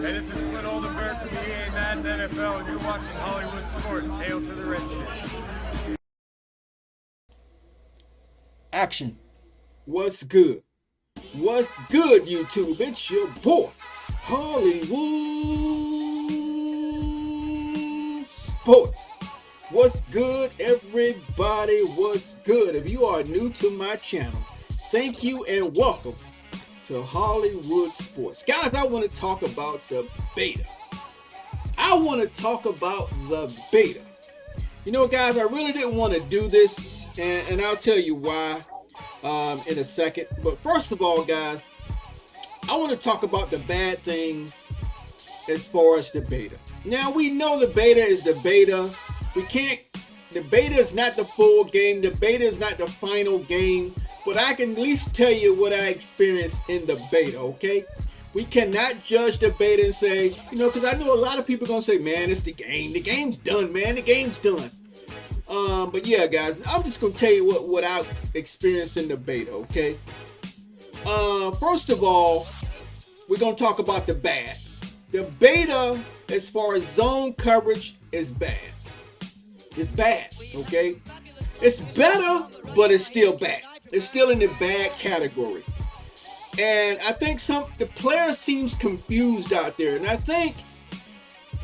Hey, this is Clint Oldenburg from EA Madden NFL, and you're watching Hollywood Sports. Hail to the Redskins. Action. What's good? What's good, YouTube? It's your boy, Hollywood Sports. What's good, everybody? What's good? If you are new to my channel, thank you and welcome to Hollywood Sports. Guys, I want to talk about the beta. I want to talk about the beta. You know, guys, I really didn't want to do this, and I'll tell you why in a second. But first of all, guys, I want to talk about the bad things as far as the beta. Now, we know the beta is the beta. The beta is not the full game. The beta is not the final game. But I can at least tell you what I experienced in the beta, okay? We cannot judge the beta and say, you know, because I know a lot of people are going to say, man, it's the game. The game's done, man. The game's done. But yeah, guys, I'm just going to tell you what I experienced in the beta, okay? First of all, we're going to talk about the bad. The beta, as far as zone coverage, is bad. It's bad, okay? It's better, but it's still bad. It's still in the bad category. And I think the player seems confused out there. And I think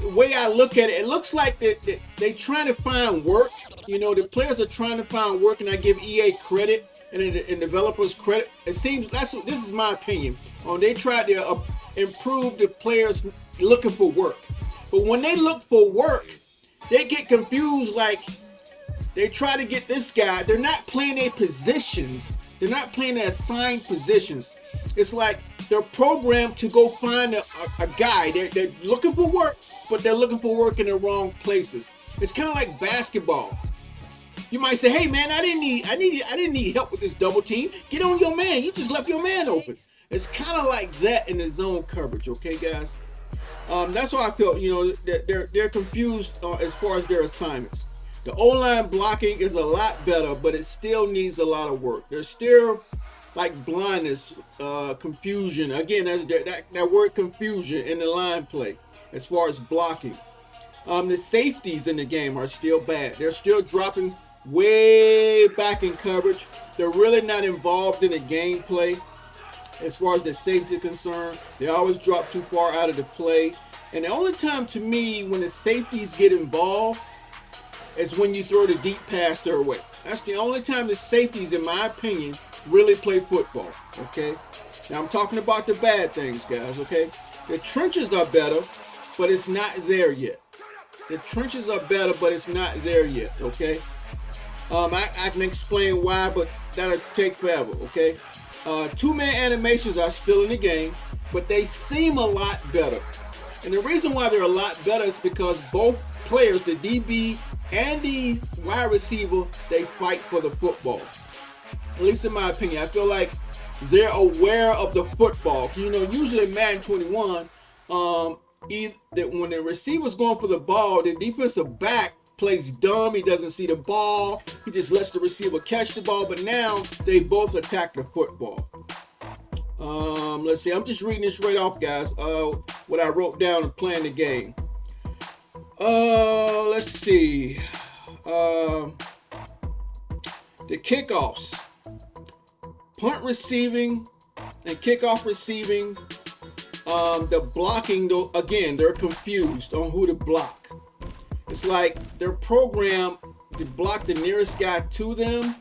the way I look at it, it looks like they trying to find work. You know, the players are trying to find work, and I give EA credit and developers credit. It seems this is my opinion. They tried to improve the players looking for work. But when they look for work, they get confused, like they try to get this guy. They're not playing their positions. They're not playing their assigned positions. It's like they're programmed to go find a guy. They're looking for work, but they're looking for work in the wrong places. It's kind of like basketball. You might say, "Hey, man, I didn't need help with this double team. Get on your man. You just left your man open." It's kind of like that in the zone coverage, okay, guys? That's why I felt, you know, that they're confused as far as their assignments. The O-line blocking is a lot better, but it still needs a lot of work. There's still like blindness, confusion. Again, that's that word confusion in the line play as far as blocking. The safeties in the game are still bad. They're still dropping way back in coverage. They're really not involved in the gameplay as far as the safety is concerned. They always drop too far out of the play. And the only time to me when the safeties get involved is when you throw the deep pass their way. That's the only time the safeties, in my opinion, really play football, okay? Now, I'm talking about the bad things, guys, okay? The trenches are better, but it's not there yet. The trenches are better, but it's not there yet, okay? I can explain why, but that'll take forever, okay? Two-man animations are still in the game, but they seem a lot better. And the reason why they're a lot better is because both players, the DB and the wide receiver, they fight for the football. At least in my opinion, I feel like they're aware of the football. You know, usually in Madden 21, when the receiver's going for the ball, the defensive back plays dumb. He doesn't see the ball. He just lets the receiver catch the ball. But now they both attack the football. Let's see. I'm just reading this right off, guys. What I wrote down and playing the game. Let's see. The kickoffs, punt receiving, and kickoff receiving. The blocking, though, again, they're confused on who to block. It's like they're programmed to block the nearest guy to them,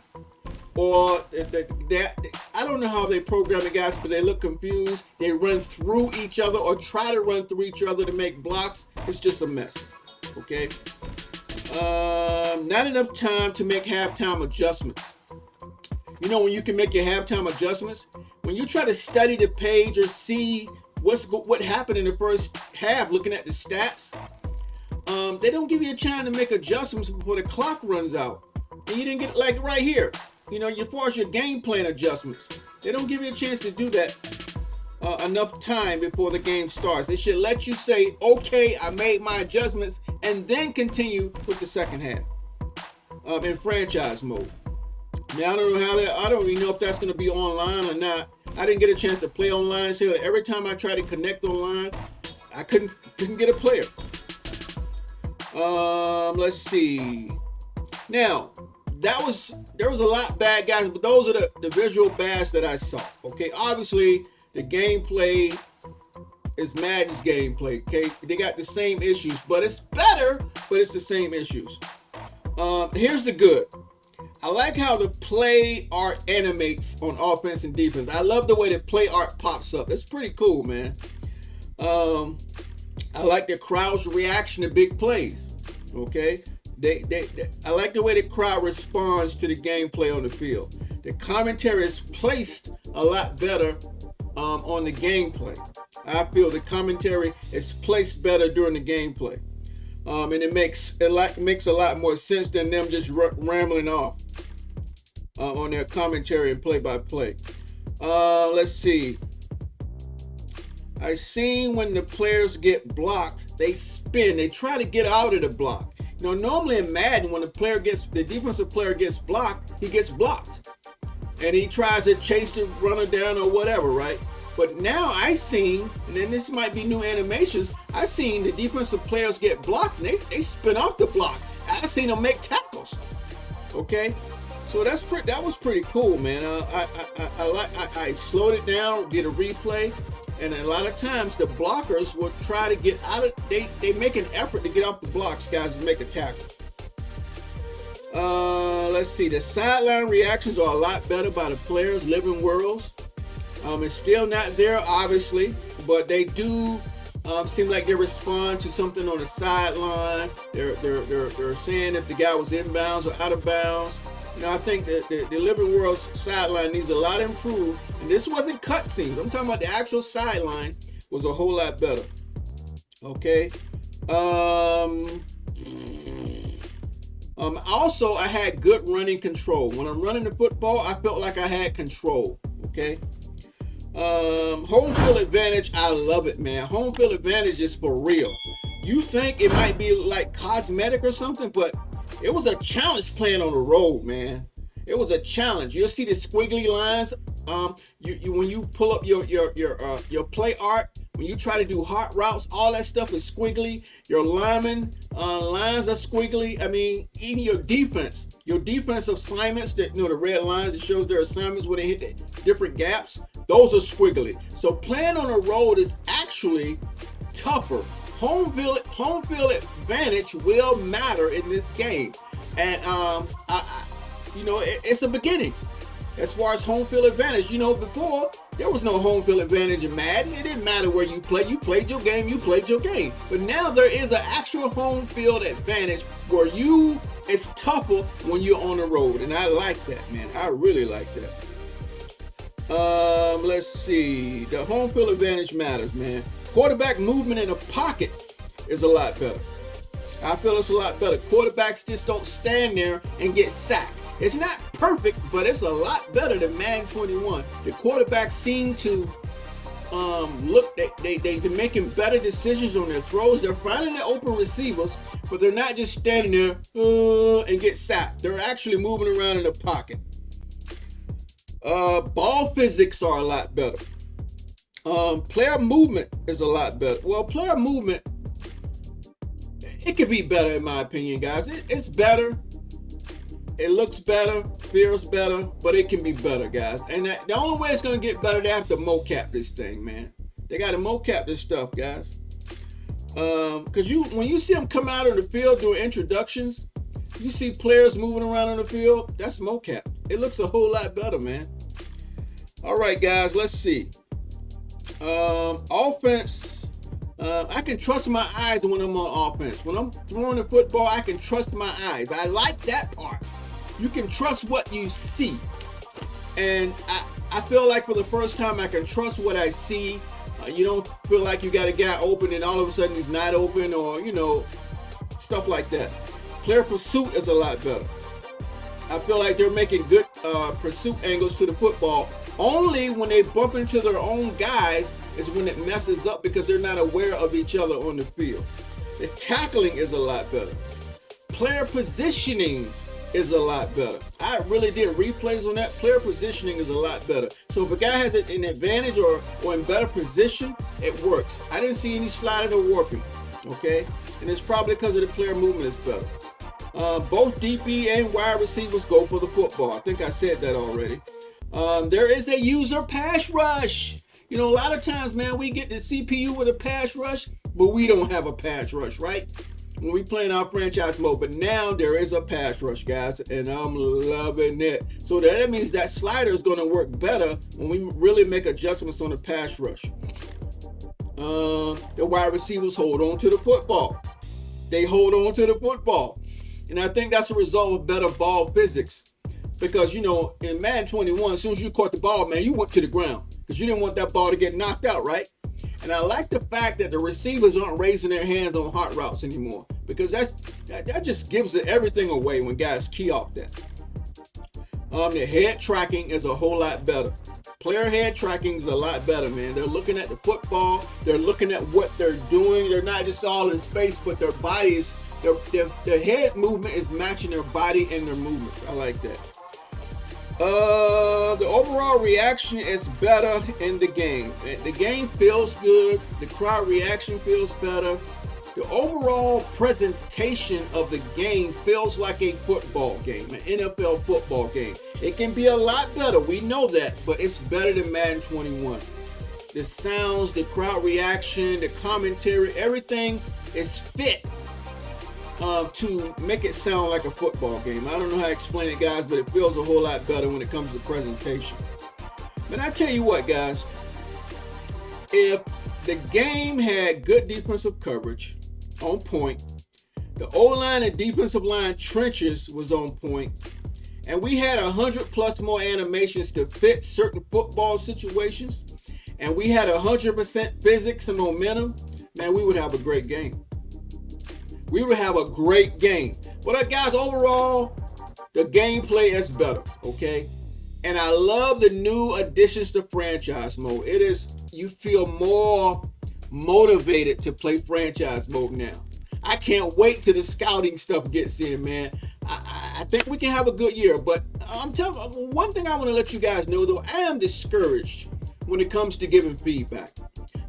or I don't know how they program the guys, but they look confused. They run through each other or try to run through each other to make blocks. It's just a mess. Okay. Not enough time to make halftime adjustments. You know, when you can make your halftime adjustments, when you try to study the page or see what happened in the first half, looking at the stats, they don't give you a chance to make adjustments before the clock runs out. And you didn't get, like right here, you know, as far as your game plan adjustments, they don't give you a chance to do that enough time before the game starts. They should let you say, okay, I made my adjustments, and then continue with the second half in franchise mode. Now, I don't know how I don't even know if that's going to be online or not. I didn't get a chance to play online, so every time I try to connect online, I couldn't get a player. Let's see. Now, there was a lot bad guys, but those are the visual bads that I saw. Okay, obviously the gameplay is Madden's gameplay. Okay, they got the same issues, but it's better, but it's the same issues. Here's the good. I like how the play art animates on offense and defense. I love the way the play art pops up. It's pretty cool, man. I like the crowd's reaction to big plays. Okay, I like the way the crowd responds to the gameplay on the field. The commentary is placed a lot better on the gameplay. I feel the commentary is placed better during the gameplay, and it makes a lot more sense than them just rambling off on their commentary and play-by-play. Let's see. I seen when the players get blocked, they spin. They try to get out of the block. You know, normally in Madden, when the defensive player gets blocked, he gets blocked, and he tries to chase the runner down or whatever, right? But now I seen, and then this might be new animations, I seen the defensive players get blocked and they spin off the block. I seen them make tackles. Okay, so that was pretty cool, man. I slowed it down, did a replay, and a lot of times the blockers will try to get out of. They make an effort to get off the blocks, guys, to make a tackle. Let's see. The sideline reactions are a lot better by the players, living worlds. It's still not there, obviously, but they do seem like they respond to something on the sideline. They're saying if the guy was inbounds or out of bounds. You know, I think that the living world's sideline needs a lot of improvement. And this wasn't cutscenes. I'm talking about the actual sideline was a whole lot better. Okay. Also, I had good running control. When I'm running the football, I felt like I had control. Okay. Home field advantage, I love it, man. Home field advantage is for real. You think it might be like cosmetic or something, but it was a challenge playing on the road, man. It was a challenge. You'll see the squiggly lines. When you pull up your play art, when you try to do hot routes, all that stuff is squiggly. Your lineman lines are squiggly. I mean, even your defensive assignments, that the red lines that shows their assignments where they hit the different gaps, those are squiggly. So playing on the road is actually tougher. Home field advantage will matter in this game, and it's a beginning as far as home field advantage. You know, before there was no home field advantage in Madden. It didn't matter where you play. You played your game. You played your game. But now there is an actual home field advantage where it's tougher when you're on the road, and I like that, man. I really like that. Let's see. The home field advantage matters, man. Quarterback movement in the pocket is a lot better. I feel it's a lot better. Quarterbacks just don't stand there and get sacked. It's not perfect, but it's a lot better than Madden 21. The quarterbacks seem to they're making better decisions on their throws. They're finding the open receivers, but they're not just standing there and get sacked. They're actually moving around in the pocket. Ball physics are a lot better. Player movement is a lot better. Well, player movement, it could be better in my opinion, guys. It's better. It looks better, feels better, but it can be better, guys. And the only way it's going to get better, they have to mocap this thing, man. They got to mocap this stuff, guys. Because when you see them come out on the field doing introductions, you see players moving around on the field, that's mocap. It looks a whole lot better, man. All right, guys, let's see. Offense, I can trust my eyes when I'm on offense. When I'm throwing the football, I can trust my eyes. I like that part. You can trust what you see. And I feel like for the first time, I can trust what I see. You don't feel like you got a guy open and all of a sudden he's not open, or, stuff like that. Player pursuit is a lot better. I feel like they're making good pursuit angles to the football. Only when they bump into their own guys is when it messes up, because they're not aware of each other on the field. The tackling is a lot better. Player positioning is a lot better. I really did replays on that. Player positioning is a lot better. So if a guy has an advantage or in better position, it works. I didn't see any sliding or warping, okay? And it's probably because of the player movement is better. Both DB and wide receivers go for the football. I think I said that already. There is a user pass rush. You know, a lot of times, man, we get the CPU with a pass rush, but we don't have a pass rush, right? When we play in our franchise mode. But now there is a pass rush, guys, and I'm loving it. So that means that slider is going to work better when we really make adjustments on the pass rush. The wide receivers hold on to the football. They hold on to the football. And I think that's a result of better ball physics. Because, you know, in Madden 21, as soon as you caught the ball, man, you went to the ground. Because you didn't want that ball to get knocked out, right? And I like the fact that the receivers aren't raising their hands on hot routes anymore. Because that just gives it everything away when guys key off that. The head tracking is a whole lot better. Player head tracking is a lot better, man. They're looking at the football. They're looking at what they're doing. They're not just all in space, but their bodies, their head movement is matching their body and their movements. I like that. The overall reaction is better in the game. The game feels good. The crowd reaction feels better. The overall presentation of the game feels like a football game, an NFL football game. It can be a lot better, we know that, but it's better than Madden 21. The sounds, the crowd reaction, the commentary, everything is fit to make it sound like a football game. I don't know how to explain it, guys, but it feels a whole lot better when it comes to presentation. But I tell you what, guys, if the game had good defensive coverage, on point, the O-line and defensive line trenches was on point, and we had 100+ more animations to fit certain football situations, and we had 100% physics and momentum, man, we would have a great game. We would have a great game. But guys, overall, the gameplay is better, okay? And I love the new additions to franchise mode. It is, you feel more motivated to play franchise mode now. I can't wait till the scouting stuff gets in, man. I think we can have a good year, but I'm telling you, one thing I want to let you guys know, though, I am discouraged when it comes to giving feedback.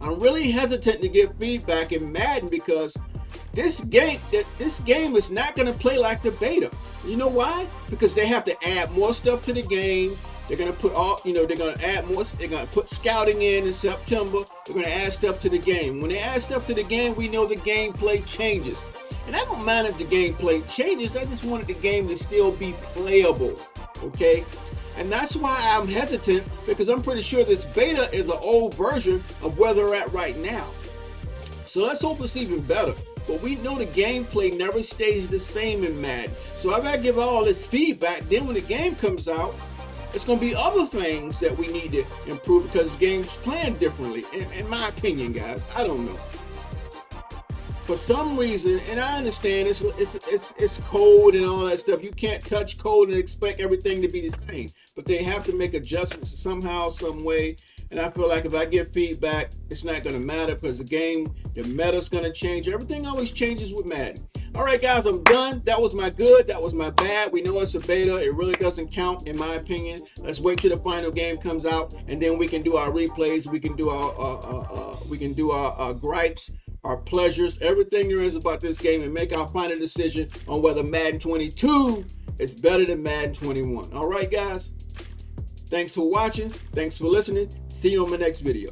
I'm really hesitant to give feedback in Madden because this game is not going to play like the beta. You know why? Because they have to add more stuff to the game. They're going to put they're going to add more, they're going to put scouting in September. They're going to add stuff to the game. When they add stuff to the game, we know the gameplay changes. And I don't mind if the gameplay changes. I just wanted the game to still be playable, okay? And that's why I'm hesitant, because I'm pretty sure this beta is an old version of where they're at right now. So let's hope it's even better. But we know the gameplay never stays the same in Madden. So if I give all this feedback, then when the game comes out, it's going to be other things that we need to improve because the game's playing differently. In my opinion, guys, I don't know. For some reason, and I understand it's code and all that stuff. You can't touch code and expect everything to be the same. But they have to make adjustments somehow, some way. And I feel like if I give feedback, it's not going to matter because the meta's going to change. Everything always changes with Madden. All right, guys, I'm done. That was my good. That was my bad. We know it's a beta. It really doesn't count, in my opinion. Let's wait till the final game comes out, and then we can do our replays. We can do our gripes, our pleasures, everything there is about this game, and make our final decision on whether Madden 22 is better than Madden 21. All right, guys. Thanks for watching. Thanks for listening. See you on my next video.